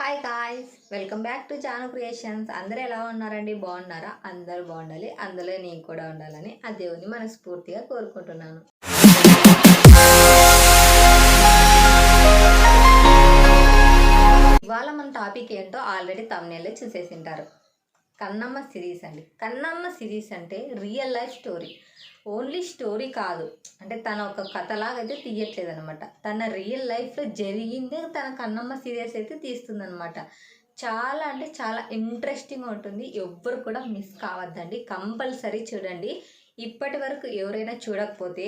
Hi guys, welcome back to Janu creations. అందరూ ఎలా ఉన్నారండి? బాగున్నారా? అందరూ బాగుండాలి, అందులో నేను కూడా ఉండాలని ఆ దేవుని మనస్ఫూర్తిగా కోరుకుంటున్నాను. ఇవాళ మన టాపిక్ ఏంటో ఆల్రెడీ తమ్నేల్లో చూసేసింటారు. కన్నమ్మ సిరీస్ అండి. కన్నమ్మ సిరీస్ అంటే real life story. Only story కాదు, అంటే తన ఒక కథలాగా అయితే తీయట్లేదు అనమాట. తన రియల్ లైఫ్లో జరిగిందే తన కన్నమ్మ సీరియల్స్ అయితే తీస్తుందనమాట. చాలా అంటే చాలా ఇంట్రెస్టింగ్ ఉంటుంది. ఎవ్వరు కూడా మిస్ కావద్దండి, కంపల్సరీ చూడండి. ఇప్పటి వరకు ఎవరైనా చూడకపోతే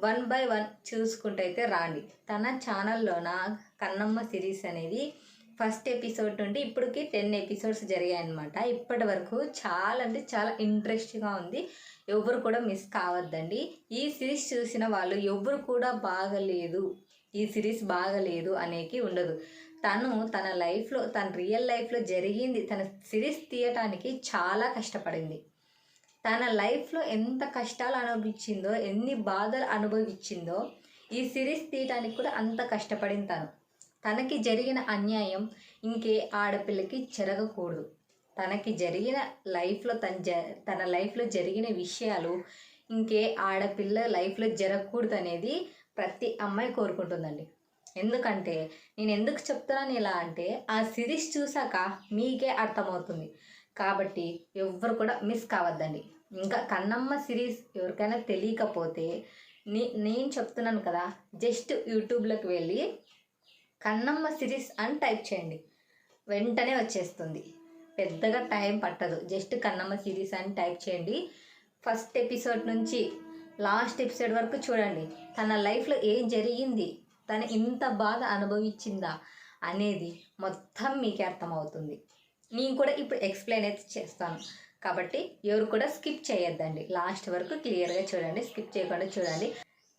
1 by 1 చూసుకుంటూ అయితే రాండి. తన ఛానల్లోన కన్నమ్మ సిరీస్ అనేది ఫస్ట్ ఎపిసోడ్ నుండి ఇప్పటికి 10 ఎపిసోడ్స్ జరిగాయన్నమాట. ఇప్పటి వరకు చాలా అంటే చాలా ఇంట్రెస్టింగ్గా ఉంది. ఎవరు కూడా మిస్ కావద్దండి. ఈ సిరీస్ చూసిన వాళ్ళు ఎవరు కూడా బాగలేదు, ఈ సిరీస్ బాగలేదు అనేకి ఉండదు. తను తన లైఫ్లో, తన రియల్ లైఫ్లో జరిగింది, తన సిరీస్ తీయటానికి చాలా కష్టపడింది. తన లైఫ్లో ఎంత కష్టాలు అనుభవించిందో, ఎన్ని బాధలు అనుభవించిందో ఈ సిరీస్ తీయటానికి కూడా అంత కష్టపడింది. తనకి జరిగిన అన్యాయం ఇంకే ఆడపిల్లకి జరగకూడదు. తనకి జరిగిన లైఫ్లో తన లైఫ్లో జరిగిన విషయాలు ఇంకే ఆడపిల్ల లైఫ్లో జరగకూడదు అనేది ప్రతి అమ్మాయి కోరుకుంటుందండి. ఎందుకంటే నేను ఎందుకు చెప్తున్నాను ఇలా అంటే, ఆ సిరీస్ చూసాక మీకే అర్థమవుతుంది. కాబట్టి ఎవ్వరు కూడా మిస్ కావద్దండి. ఇంకా కన్నమ్మ సిరీస్ ఎవరికైనా తెలియకపోతే నేను చెప్తున్నాను కదా, జస్ట్ యూట్యూబ్లోకి వెళ్ళి కన్నమ్మ సిరీస్ అని టైప్ చేయండి, వెంటనే వచ్చేస్తుంది. పెద్దగా టైం పట్టదు. జస్ట్ కన్నమ్మ సిరీస్ అని టైప్ చేయండి. ఫస్ట్ ఎపిసోడ్ నుంచి లాస్ట్ ఎపిసోడ్ వరకు చూడండి. తన లైఫ్లో ఏం జరిగింది, తను ఇంత బాధ అనుభవించిందా అనేది మొత్తం మీకే అర్థమవుతుంది. నేను కూడా ఇప్పుడు ఎక్స్ప్లెయిన్ అయితే చేస్తాను. కాబట్టి ఎవరు కూడా స్కిప్ చేయొద్దండి, లాస్ట్ వరకు క్లియర్గా చూడండి, స్కిప్ చేయకుండా చూడండి.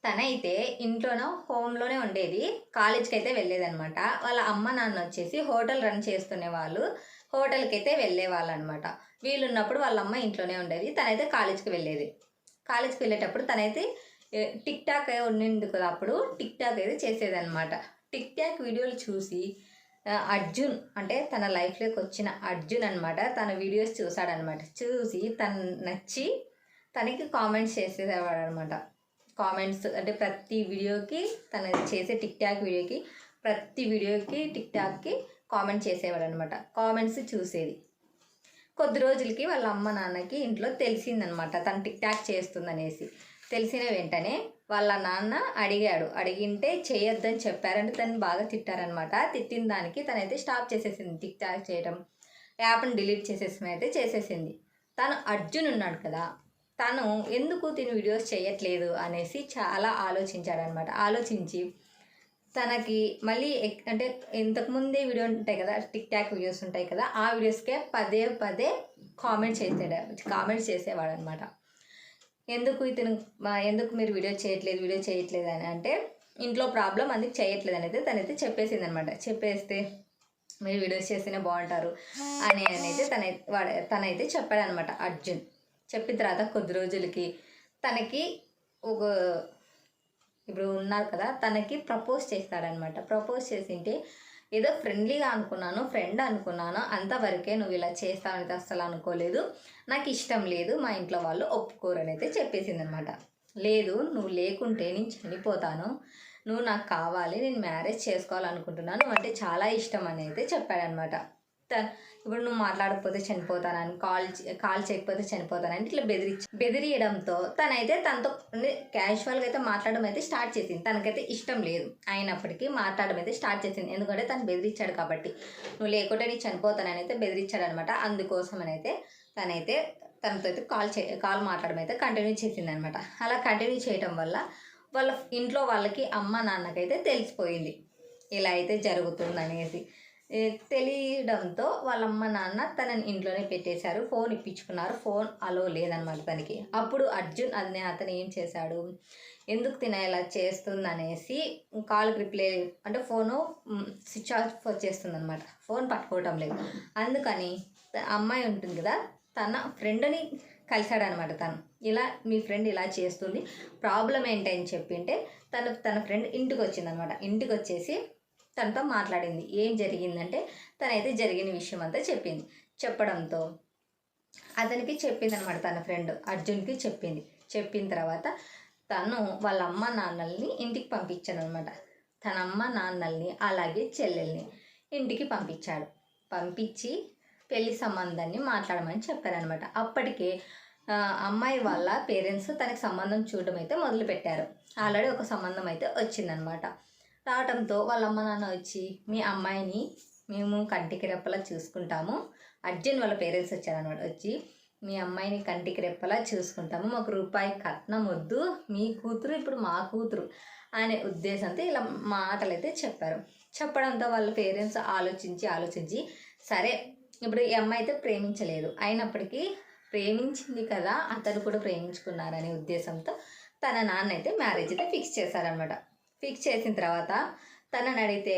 తనైతే ఇంట్లోనో హోమ్లోనే ఉండేది, కాలేజ్కి అయితే వెళ్ళేదనమాట. వాళ్ళ అమ్మ నాన్న వచ్చేసి హోటల్ రన్ చేస్తునే వాళ్ళు, హోటల్కి అయితే వెళ్ళేవాళ్ళు అనమాట. వీళ్ళున్నప్పుడు వాళ్ళ అమ్మ ఇంట్లోనే ఉండేది, తనైతే కాలేజ్కి వెళ్ళేది. కాలేజ్కి వెళ్ళేటప్పుడు తనైతే టిక్ టాక్ ఉండింది కదా, అప్పుడు టిక్ టాక్ అయితే చేసేదనమాట. టిక్ టాక్ వీడియోలు చూసి అర్జున్, అంటే తన లైఫ్లోకి వచ్చిన అర్జున్ అనమాట, తన వీడియోస్ చూసాడనమాట. చూసి తను నచ్చి తనకి కామెంట్స్ చేసేవాడు అనమాట. కామెంట్స్ అంటే ప్రతి వీడియోకి, తను చేసే టిక్ టాక్ వీడియోకి, ప్రతి వీడియోకి టిక్ టాక్కి కామెంట్ చేసేవాడు అనమాట. కామెంట్స్ చూసేది. కొద్ది రోజులకి వాళ్ళ అమ్మ నాన్నకి ఇంట్లో తెలిసిందనమాట తను టిక్ టాక్ చేస్తుందనేసి. తెలిసిన వెంటనే వాళ్ళ నాన్న అడిగింటే చేయొద్దని చెప్పారంటే తను బాగా తిట్టారనమాట. తిట్టిన దానికి తనైతే స్టాప్ చేసేసింది టిక్ టాక్ చేయడం, యాప్ని డిలీట్ చేసేసింది. తను అర్జున్ ఉన్నాడు కదా, తను ఎందుకు తిని వీడియోస్ చేయట్లేదు అనేసి చాలా ఆలోచించాడనమాట. ఆలోచించి తనకి మళ్ళీ అంటే ఇంతకుముందే వీడియో ఉంటాయి కదా, టిక్ టాక్ వీడియోస్ ఉంటాయి కదా, ఆ వీడియోస్కే పదే పదే కామెంట్స్ చేసేవాడు అనమాట. ఎందుకు మీరు వీడియో చేయట్లేదు అని అంటే, ఇంట్లో ప్రాబ్లం అందుకు చేయట్లేదు అనేది తనైతే చెప్పేసింది అనమాట. చెప్పేస్తే మీరు వీడియోస్ చేస్తేనే బాగుంటారు అని అయితే తనైతే చెప్పాడనమాట అర్జున్. చెప్పిన తర్వాత కొద్ది రోజులకి తనకి ఒక ఇప్పుడు ఉన్నారు కదా, తనకి ప్రపోజ్ చేస్తాడనమాట. ప్రపోజ్ చేసింటే ఏదో ఫ్రెండ్లీగా అనుకున్నాను, ఫ్రెండ్ అనుకున్నాను, అంతవరకే, నువ్వు ఇలా చేస్తావని అస్సలు అనుకోలేదు, నాకు ఇష్టం లేదు, మా ఇంట్లో వాళ్ళు ఒప్పుకోరు అని అయితే చెప్పేసింది అనమాట. లేదు, నువ్వు లేకుంటే నేను చనిపోతాను, నువ్వు నాకు కావాలి, నేను మ్యారేజ్ చేసుకోవాలనుకుంటున్నాను, నువ్వు అంటే చాలా ఇష్టం అని అయితే చెప్పాడనమాట. ఇప్పుడు నువ్వు మాట్లాడకపోతే చనిపోతానని, కాల్ చేయకపోతే చనిపోతానని ఇట్లా బెదిరియడంతో తనైతే తనతో క్యాజువల్గా అయితే మాట్లాడడం అయితే స్టార్ట్ చేసింది. తనకైతే ఇష్టం లేదు అయినప్పటికీ మాట్లాడడం అయితే స్టార్ట్ చేసింది. ఎందుకంటే తను బెదిరించాడు కాబట్టి, నువ్వు లేకుంటే నీ చనిపోతానని అయితే బెదిరించాడు అనమాట. అందుకోసమని అయితే తనైతే తనతో అయితే కాల్ మాట్లాడడం అయితే కంటిన్యూ చేసింది అనమాట. అలా కంటిన్యూ చేయడం వల్ల వాళ్ళ ఇంట్లో వాళ్ళకి, అమ్మ నాన్నకైతే తెలిసిపోయింది ఇలా అయితే జరుగుతుందనేసి. తెలియడంతో వాళ్ళ అమ్మ నాన్న తనని ఇంట్లోనే పెట్టేశారు, ఫోన్ ఇప్పించుకున్నారు. ఫోన్ అలో లేదనమాట తనకి. అప్పుడు అర్జున్ అతను ఏం చేశాడు, ఎందుకు ఇలా చేస్తుంది అనేసి కాల్కి రిప్లై, అంటే ఫోను స్విచ్ ఆఫ్ వచ్చేస్తుంది అనమాట, ఫోన్ పట్టుకోవటం లేదు. అందుకని అమ్మాయి ఉంటుంది కదా, తన ఫ్రెండ్ని కలిశాడనమాట. తను ఇలా మీ ఫ్రెండ్ ఇలా చేస్తుంది, ప్రాబ్లం ఏంటని చెప్పింటే తన ఫ్రెండ్ ఇంటికి వచ్చిందనమాట. ఇంటికి వచ్చేసి తనతో మాట్లాడింది. ఏం జరిగిందంటే తనైతే జరిగిన విషయం అంతా చెప్పింది. చెప్పడంతో అతనికి చెప్పిందనమాట, తన ఫ్రెండ్ అర్జున్కి చెప్పింది. చెప్పిన తర్వాత తను వాళ్ళ అమ్మ నాన్నల్ని ఇంటికి పంపించాడు అనమాట. తన అమ్మ నాన్నల్ని అలాగే చెల్లెల్ని ఇంటికి పంపించాడు. పంపించి పెళ్లి సంబంధాన్ని మాట్లాడమని చెప్పారనమాట. అప్పటికే అమ్మాయి వాళ్ళ పేరెంట్స్ తనకి సంబంధం చూడడం అయితే మొదలుపెట్టారు. ఆల్రెడీ ఒక సంబంధం అయితే వచ్చిందనమాట. రావడంతో వాళ్ళ అమ్మ నాన్న వచ్చి మీ అమ్మాయిని మేము కంటికి రెప్పలా చూసుకుంటాము. అర్జున్ వాళ్ళ పేరెంట్స్ వచ్చారనమాట. వచ్చి మీ అమ్మాయిని కంటికి రెప్పలా చూసుకుంటాము, మాకు రూపాయి కట్నం వద్దు, మీ కూతురు ఇప్పుడు మా కూతురు అనే ఉద్దేశంతో ఇలా మాటలు అయితే చెప్పారు. చెప్పడంతో వాళ్ళ పేరెంట్స్ ఆలోచించి సరే ఇప్పుడు ఈ అమ్మాయి అయితే ప్రేమించలేదు, అయినప్పటికీ ప్రేమించింది కదా అతను కూడా ప్రేమించుకున్నారనే ఉద్దేశంతో తన నాన్న అయితే మ్యారేజ్ అయితే ఫిక్స్ చేశారనమాట. ఫిక్స్ చేసిన తర్వాత తనని అడిగితే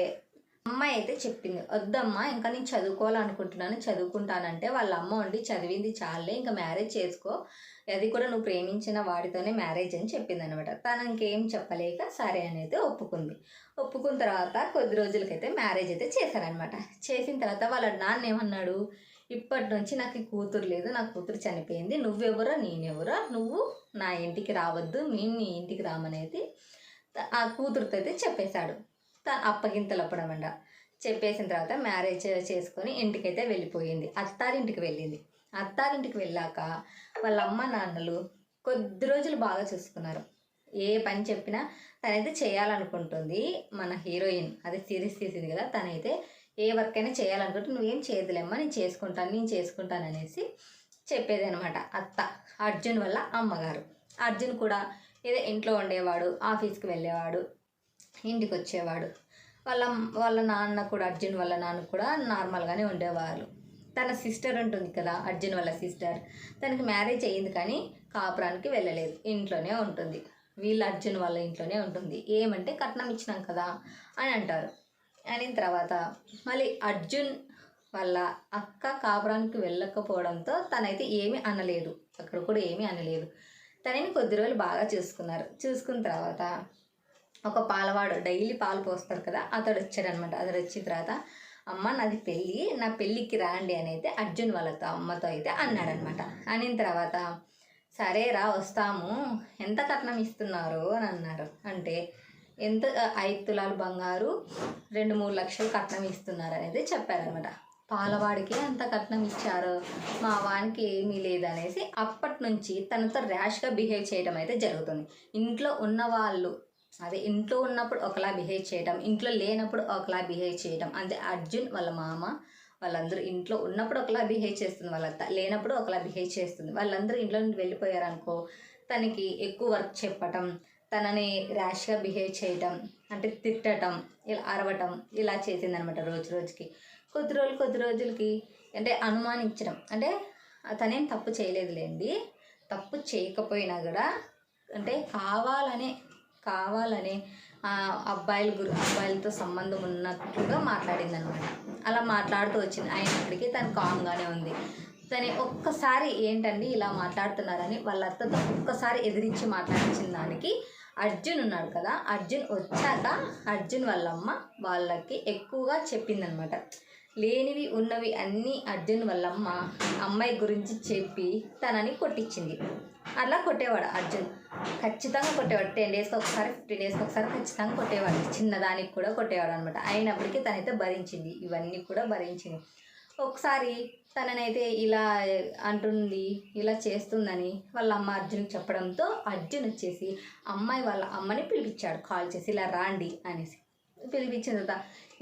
అమ్మాయి అయితే చెప్పింది, వద్దమ్మా ఇంకా నేను చదువుకోవాలనుకుంటున్నాను, చదువుకుంటానంటే వాళ్ళ అమ్మ ఉండి చదివింది చాలే, ఇంకా మ్యారేజ్ చేసుకో, అది కూడా నువ్వు ప్రేమించిన వాడితోనే మ్యారేజ్ అని చెప్పింది అనమాట. తను ఇంకేం చెప్పలేక సరే అని అయితే ఒప్పుకుంది. ఒప్పుకున్న తర్వాత కొద్ది రోజులకైతే మ్యారేజ్ అయితే చేశారనమాట. చేసిన తర్వాత వాళ్ళ నాన్న ఏమన్నాడు, ఇప్పటి నుంచి నాకు కూతురు లేదు, నా కూతురు చనిపోయింది, నువ్వెవరో నేనెవరో, నువ్వు నా ఇంటికి రావద్దు, మేము నీ ఇంటికి రామనేది ఆ కూతురుతో అయితే చెప్పేశాడు. అప్పగింతలు అప్పుడమంట. చెప్పేసిన తర్వాత మ్యారేజ్ చేసుకొని ఇంటికైతే వెళ్ళిపోయింది. అత్తారింటికి వెళ్ళింది. అత్తారింటికి వెళ్ళాక వాళ్ళ అమ్మ నాన్నలు కొద్ది రోజులు బాగా చూసుకున్నారు. ఏ పని చెప్పినా తనైతే చేయాలనుకుంటుంది. మన హీరోయిన్ అదే సిరీస్ తీసింది కదా, తనైతే ఏ వర్క్ అయినా చేయాలనుకుంటే నువ్వేం చేయదులేమ్మా, నేను చేసుకుంటాను అనేసి చెప్పేది అనమాట అత్త, అర్జున్ వల్ల అమ్మగారు. అర్జున్ కూడా ఏదో ఇంట్లో ఉండేవాడు, ఆఫీస్కి వెళ్ళేవాడు, ఇంటికి వచ్చేవాడు. వాళ్ళ నాన్న కూడా, అర్జున్ వాళ్ళ నాన్న కూడా నార్మల్గానే ఉండేవాళ్ళు. తన సిస్టర్ ఉంటుంది కదా, అర్జున్ వాళ్ళ సిస్టర్, తనకి మ్యారేజ్ అయ్యింది కానీ కాపురానికి వెళ్ళలేదు, ఇంట్లోనే ఉంటుంది. వీళ్ళ అర్జున్ వాళ్ళ ఇంట్లోనే ఉంటుంది. ఏమంటే కట్నం ఇచ్చినాం కదా అని అంటారు. అయిన తర్వాత మళ్ళీ అర్జున్ వాళ్ళ అక్క కాపురానికి వెళ్ళకపోవడంతో తనైతే ఏమీ అనలేదు, అక్కడ కూడా ఏమీ అనలేదు. తనని కొద్ది రోజులు బాగా చూసుకున్నారు. చూసుకున్న తర్వాత ఒక పాలవాడు డైలీ పాలు పోస్తారు కదా, అతడు వచ్చాడనమాట. అతడు వచ్చిన తర్వాత అమ్మ నాది పెళ్ళి, నా పెళ్ళికి రాండి అని అయితే అర్జున్ వాళ్ళతో అమ్మతో అయితే అన్నాడనమాట. అనిన తర్వాత సరే రా వస్తాము, ఎంత కట్నం ఇస్తున్నారు అని అన్నారు. అంటే ఎంత 5 తులాలు బంగారు 2-3 లక్షలు కట్నం ఇస్తున్నారు అనేది చెప్పారనమాట. పాలవాడికి అంత కట్నం ఇచ్చారు, మా వానికి ఏమీ లేదనేసి అప్పటి నుంచి తనతో ర్యాష్గా బిహేవ్ చేయడం అయితే జరుగుతుంది. ఇంట్లో ఉన్నవాళ్ళు ఇంట్లో ఉన్నప్పుడు ఒకలా బిహేవ్ చేయడం, ఇంట్లో లేనప్పుడు ఒకలా బిహేవ్ చేయడం. అంటే అర్జున్ వాళ్ళ మామ వాళ్ళందరూ ఇంట్లో ఉన్నప్పుడు ఒకలా బిహేవ్ చేస్తుంది, వాళ్ళ అత్త లేనప్పుడు ఒకలా బిహేవ్ చేస్తుంది. వాళ్ళందరూ ఇంట్లో నుండి వెళ్ళిపోయారనుకో తనకి ఎక్కువ వర్క్ చెప్పటం, తనని ర్యాష్గా బిహేవ్ చేయటం, అంటే తిట్టడం, ఇలా అరవటం, ఇలా చేసిందనమాట. రోజుకి కొద్ది రోజులకి అంటే అనుమానించడం, అంటే తనేం తప్పు చేయలేదులేండి, తప్పు చేయకపోయినా కూడా అంటే కావాలనే అబ్బాయిలతో సంబంధం ఉన్నట్లుగా మాట్లాడింది అనమాట. అలా మాట్లాడుతూ వచ్చింది. అయినప్పటికీ తను కామ్గానే ఉంది. తను ఒక్కసారి ఏంటండి ఇలా మాట్లాడుతున్నారని వాళ్ళ అత్తతో ఒక్కసారి ఎదిరించి మాట్లాడించిన దానికి అర్జున్ ఉన్నాడు కదా, అర్జున్ వచ్చాక అర్జున్ వాళ్ళమ్మ వాళ్ళకి ఎక్కువగా చెప్పిందనమాట. లేనివి ఉన్నవి అన్నీ అర్జున్ వాళ్ళమ్మ అమ్మాయి గురించి చెప్పి తనని కొట్టించింది. అలా కొట్టేవాడు అర్జున్, ఖచ్చితంగా కొట్టేవాడు. 10 డేస్కి ఒకసారి 15 డేస్కి ఒకసారి ఖచ్చితంగా కొట్టేవాడు. చిన్నదానికి కూడా కొట్టేవాడు అనమాట. అయినప్పటికీ తనైతే భరించింది, ఇవన్నీ కూడా భరించింది. ఒకసారి తననైతే ఇలా అంటుంది, ఇలా చేస్తుందని వాళ్ళ అమ్మ అర్జున్కి చెప్పడంతో అర్జున్ వచ్చేసి అమ్మాయి వాళ్ళ అమ్మని పిలిపించాడు, కాల్ చేసి ఇలా రాండి అనేసి. పిలిపించిన తర్వాత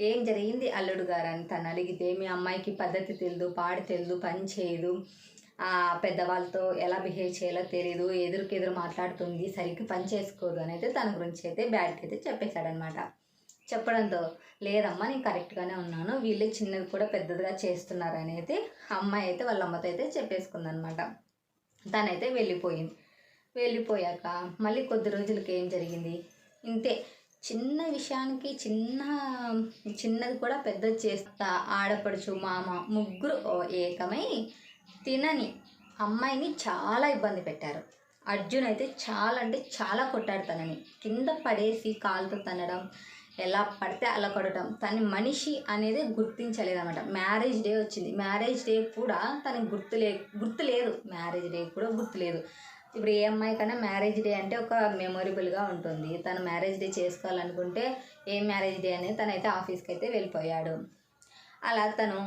ఏం జరిగింది అల్లుడు గారు అని తను అడిగితే, మీ అమ్మాయికి పద్ధతి తెలియదు, పాడు తెలియదు, పని చేయదు, పెద్దవాళ్ళతో ఎలా బిహేవ్ చేయాలో తెలియదు, ఎదురు మాట్లాడుతుంది, సరిగ్గా పని చేసుకోదు అని అయితే తన గురించి అయితే బ్యాడ్కి అయితే చెప్పేశాడనమాట. చెప్పడంతో లేదమ్మా నేను కరెక్ట్గానే ఉన్నాను, వీళ్ళే చిన్నది కూడా పెద్దదిగా చేస్తున్నారు అనేది అమ్మాయి అయితే వాళ్ళ అమ్మతో అయితే చెప్పేసుకుందనమాట. తనైతే వెళ్ళిపోయాక మళ్ళీ కొద్ది రోజులకి ఏం జరిగింది, ఇంతే చిన్న విషయానికి చిన్నది కూడా పెద్దది చేస్తా ఆడపడుచు మామ ముగ్గురు ఏకమై తినని అమ్మాయిని చాలా ఇబ్బంది పెట్టారు. అర్జున్ అయితే చాలా అంటే చాలా కొట్టాడు, తనని కింద పడేసి కాలుతో తనడం, ఎలా పడితే అలా కొట్టడం, తన మనిషి అనేది గుర్తించలేదన్నమాట. మ్యారేజ్ డే వచ్చింది, మ్యారేజ్ డే కూడా తనకి గుర్తులేదు, మ్యారేజ్ డే కూడా గుర్తులేదు. ఇప్పుడు ఏ అమ్మాయి కన్నా మ్యారేజ్ డే అంటే ఒక మెమొరబుల్గా ఉంటుంది. తను మ్యారేజ్ డే చేసుకోవాలనుకుంటే ఏ మ్యారేజ్ డే అనేది తనైతే ఆఫీస్కి అయితే వెళ్ళిపోయాడు. అలా తను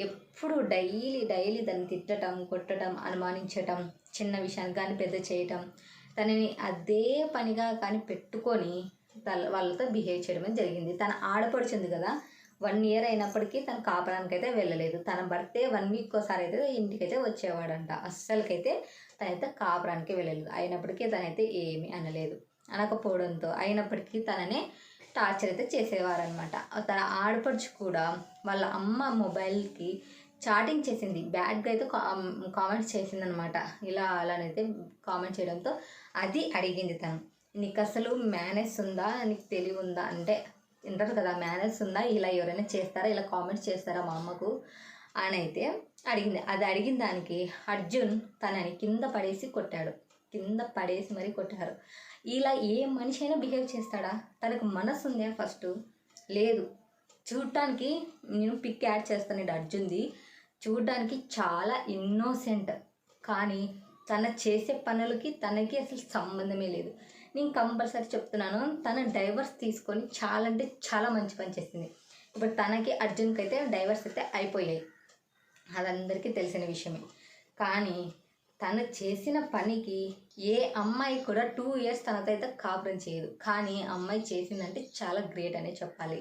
ఎప్పుడు డైలీ దాన్ని తిట్టడం, కొట్టడం, అనుమానించటం, చిన్న విషయాన్ని కానీ పెద్ద చేయటం, తనని అదే పనిగా కానీ పెట్టుకొని వాళ్ళతో బిహేవ్ చేయడం జరిగింది. తన ఆడపడుచుంది కదా, 1 year అయినప్పటికీ తను కాపురానికి అయితే వెళ్ళలేదు. తన భర్తే 1 week ఒకసారి అయితే ఇంటికైతే వచ్చేవాడంట. అస్సలకైతే తనైతే కాపురానికి వెళ్ళలేదు. అయినప్పటికీ తనైతే ఏమీ అనలేదు. అనకపోవడంతో అయినప్పటికీ తననే టార్చర్ అయితే చేసేవారనమాట. తన ఆడపడుచు కూడా వాళ్ళ అమ్మ మొబైల్కి చాటింగ్ చేసింది, బ్యాడ్గా అయితే కామెంట్స్ చేసిందనమాట. ఇలా అలానైతే కామెంట్ చేయడంతో అది అడిగింది తను, నీకు అసలు మేనర్స్ ఉందా, నీకు తెలివి ఉందా అంటే వింటారు కదా, మేనర్స్ ఉందా, ఇలా ఎవరైనా చేస్తారా, ఇలా కామెంట్స్ చేస్తారా మా అమ్మకు అని అయితే అడిగింది. అది అడిగిన దానికి అర్జున్ తనని కింద పడేసి కొట్టాడు, కింద పడేసి మరీ కొట్టారు. ఇలా ఏ మనిషి అయినా బిహేవ్ చేస్తాడా? తనకు మనసు ఉందా? ఫస్ట్ లేదు. చూడటానికి నేను పిక్ యాడ్ చేస్తాను, ఇది అర్జున్ది. చూడడానికి చాలా ఇన్నోసెంట్, కానీ తన చేసే పనులకి తనకి అసలు సంబంధమే లేదు. నేను కంపల్సరీ చెప్తున్నాను, తన డైవర్స్ తీసుకొని చాలా అంటే చాలా మంచి పని చేసింది. ఇప్పుడు తనకి అర్జున్కి అయితే డైవర్స్ అయితే అయిపోయాయి, అదందరికీ తెలిసిన విషయమే. కానీ తను చేసిన పనికి ఏ అమ్మాయి కూడా 2 years తనతో అయితే కాపురం చేయదు. కానీ అమ్మాయి చేసిందంటే చాలా గ్రేట్ అనే చెప్పాలి.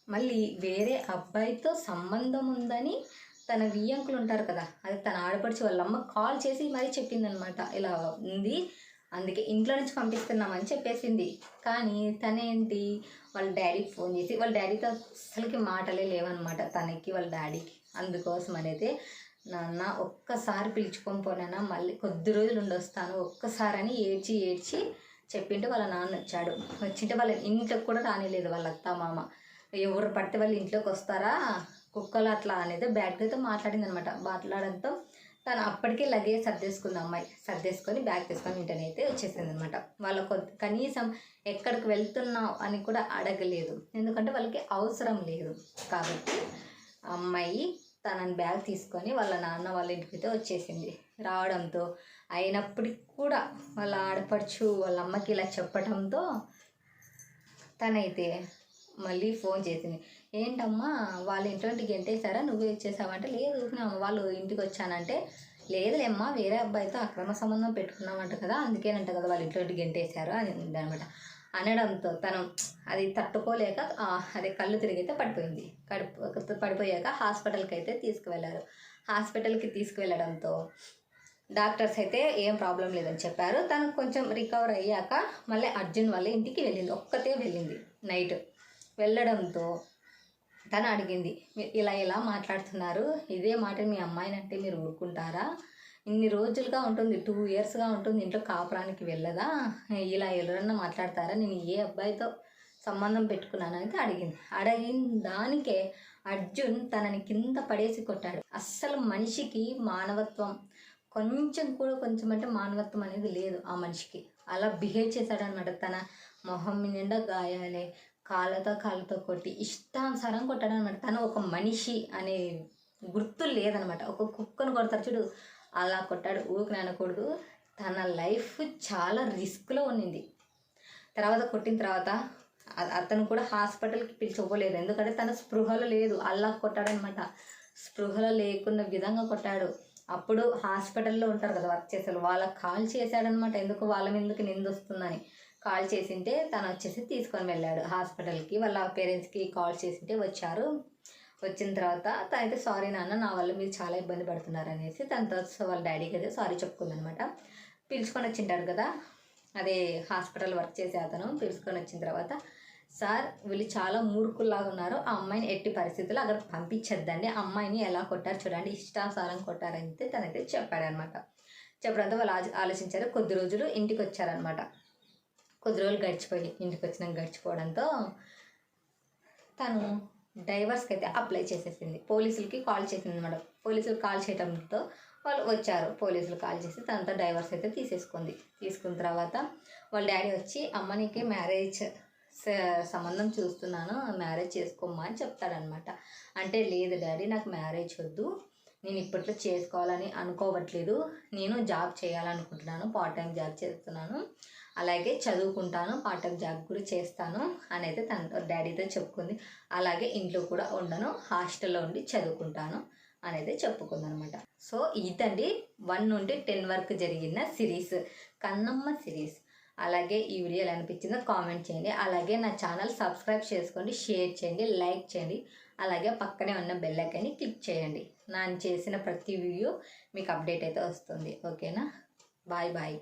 మళ్ళీ వేరే అబ్బాయితో సంబంధం ఉందని తన వియ్యంకులు ఉంటారు కదా, అది తన ఆడపడిచి వాళ్ళ అమ్మ కాల్ చేసి మరీ చెప్పిందనమాట, ఇలా ఉంది అందుకే ఇంట్లో నుంచి పంపిస్తున్నామని చెప్పేసింది. కానీ తనేంటి వాళ్ళ డాడీకి ఫోన్ చేసి, వాళ్ళ డాడీతో అసలుకి మాటలే లేవన్నమాట తనకి వాళ్ళ డాడీకి. అందుకోసం అనేది, నాన్న ఒక్కసారి పిలుచుకొని పోయినా మళ్ళీ కొద్ది రోజులు ఉండొస్తాను ఒక్కసారి అని ఏడ్చి చెప్పింటే వాళ్ళ నాన్న వచ్చాడు. వచ్చింటే వాళ్ళ ఇంట్లోకి కూడా రానిలేదు వాళ్ళ అత్త మామ. ఎవరు పడితే వాళ్ళ ఇంట్లోకి వస్తారా కుక్కలు అట్లా అనేది బ్యాగ్తో అయితే మాట్లాడింది అనమాట. మాట్లాడడంతో తను అప్పటికే లగేజ్ సర్దేసుకుంది, అమ్మాయి సర్దేసుకొని బ్యాగ్ తీసుకొని వెంటనే అయితే వచ్చేసింది అనమాట. వాళ్ళకు కనీసం ఎక్కడికి వెళ్తున్నావు అని కూడా అడగలేదు, ఎందుకంటే వాళ్ళకి అవసరం లేదు. కాబట్టి అమ్మాయి తనని బ్యాగ్ తీసుకొని వాళ్ళ నాన్న వాళ్ళ ఇంటికి అయితే వచ్చేసింది. రావడంతో అయినప్పటికి కూడా వాళ్ళ ఆడపడుచు వాళ్ళ అమ్మకి ఇలా చెప్పడంతో తనైతే మళ్ళీ ఫోన్ చేసింది. ఏంటమ్మా వాళ్ళ ఇంటి గెంటేశారా, నువ్వే ఇచ్చేసావంటే, లేదు వాళ్ళు ఇంటికి వచ్చానంటే, లేదులేమ్మా వేరే అబ్బాయితో అక్రమ సంబంధం పెట్టుకున్నామంట కదా, అందుకేనంట కదా వాళ్ళ ఇంట్లో గెంటేశారు అని అనమాట. అనడంతో తను అది తట్టుకోలేక అదే కళ్ళు తిరిగితే పడిపోయింది. పడిపోయాక హాస్పిటల్కి అయితే తీసుకువెళ్ళారు. హాస్పిటల్కి తీసుకువెళ్ళడంతో డాక్టర్స్ అయితే ఏం ప్రాబ్లం లేదని చెప్పారు. తను కొంచెం రికవర్ అయ్యాక మళ్ళీ అర్జున్ వాళ్ళ ఇంటికి వెళ్ళింది, ఒక్కతే వెళ్ళింది నైట్. వెళ్ళడంతో తను అడిగింది, ఇలా మాట్లాడుతున్నారు, ఇదే మాట మీ అమ్మాయిని అంటే మీరు ఊరుకుంటారా? ఇన్ని రోజులుగా ఉంటుంది, 2 yearsగా ఉంటుంది, ఇంట్లో కాపురానికి వెళ్ళదా, ఇలా ఎవరన్నా మాట్లాడతారా, నేను ఏ అబ్బాయితో సంబంధం పెట్టుకున్నాను అయితే అడిగింది. అడిగిన దానికే అర్జున్ తనని కింద పడేసి కొట్టాడు. అస్సలు మనిషికి మానవత్వం కొంచెం అంటే మానవత్వం అనేది లేదు ఆ మనిషికి. అలా బిహేవ్ చేశాడనమాట. తన మొహం నిండా గాయాలే, కాళ్ళతో కొట్టి ఇష్టానుసారం కొట్టాడనమాట. తను ఒక మనిషి అనే గుర్తు లేదనమాట. ఒక కుక్కను కొడతారు చూడు, అలా కొట్టాడు. ఊరికి అనకూడదు, తన లైఫ్ చాలా రిస్క్లో ఉన్నింది. తర్వాత కొట్టిన తర్వాత అతను కూడా హాస్పిటల్కి పిలిచిపోలేదు, ఎందుకంటే తన స్పృహలో లేదు, అలా కొట్టాడనమాట. స్పృహలో లేకున్న విధంగా కొట్టాడు. అప్పుడు హాస్పిటల్లో ఉంటారు కదా వర్క్ చేసేవాళ్ళు, వాళ్ళకి కాల్ చేశాడనమాట, ఎందుకు వాళ్ళ మీదకి నిందొస్తుందని. కాల్ చేసింటే తను వచ్చేసి తీసుకొని వెళ్ళాడు హాస్పిటల్కి. వాళ్ళ పేరెంట్స్కి కాల్ చేసింటే వచ్చారు. వచ్చిన తర్వాత తనైతే సారీ నాన్న, నా వల్ల మీరు చాలా ఇబ్బంది పడుతున్నారు అనేసి తనతో వాళ్ళ డాడీకి అయితే సారీ చెప్పుకుందనమాట. పిలుచుకొని వచ్చింటాడు కదా, అదే హాస్పిటల్ వర్క్ చేసే అతను పిలుచుకొని వచ్చిన తర్వాత, సార్ వీళ్ళు చాలా మూర్ఖుల్లాగా ఉన్నారు, ఆ అమ్మాయిని ఎట్టి పరిస్థితుల్లో అక్కడ పంపించద్దండి, అమ్మాయిని ఎలా కొట్టారు చూడండి, ఇష్టానుసారం కొట్టారంటే తనైతే చెప్పాడనమాట. చెప్పడంతో వాళ్ళు ఆలోచించారు. కొద్ది రోజులు ఇంటికి వచ్చారనమాట. కొద్ది రోజులు ఇంటికి వచ్చినాక గడిచిపోవడంతో తను డైవర్స్కి అయితే అప్లై చేసేసింది. పోలీసులకి కాల్ చేసింది అనమాట. పోలీసులు కాల్ చేయడంతో వాళ్ళు వచ్చారు. పోలీసులు కాల్ చేసి తనతో డైవర్స్ అయితే తీసుకున్న తర్వాత వాళ్ళ డాడీ వచ్చి, అమ్మ నీకు మ్యారేజ్ సంబంధం చూస్తున్నాను, మ్యారేజ్ చేసుకోమ్మా అని చెప్తాడనమాట. అంటే లేదు డాడీ నాకు మ్యారేజ్ వద్దు, నేను ఇప్పట్లో చేసుకోవాలని అనుకోవట్లేదు, నేను జాబ్ చేయాలనుకుంటున్నాను, పార్ట్ టైం జాబ్ చేస్తున్నాను, అలాగే చదువుకుంటాను, పార్ట్ టైం జాబ్ కూడా చేస్తాను అని అయితే తన డాడీతో చెప్పుకుంది. అలాగే ఇంట్లో కూడా ఉండను, హాస్టల్లో ఉండి చదువుకుంటాను అనేది చెప్పుకుందనమాట. సో ఇదండి 1 నుండి 10 వరకు జరిగిన సిరీస్, కన్నమ్మ సిరీస్. అలాగే ఈ వీడియో ఎలా అనిపించిందో కామెంట్ చేయండి. అలాగే నా ఛానల్ సబ్స్క్రైబ్ చేసుకోండి, షేర్ చేయండి, లైక్ చేయండి. అలాగే పక్కనే ఉన్న బెల్ ఐకాన్ని క్లిక్ చేయండి. నేను చేసిన ప్రతి వీడియో మీకు అప్డేట్ అయితే వస్తుంది. ఓకేనా? Bye bye.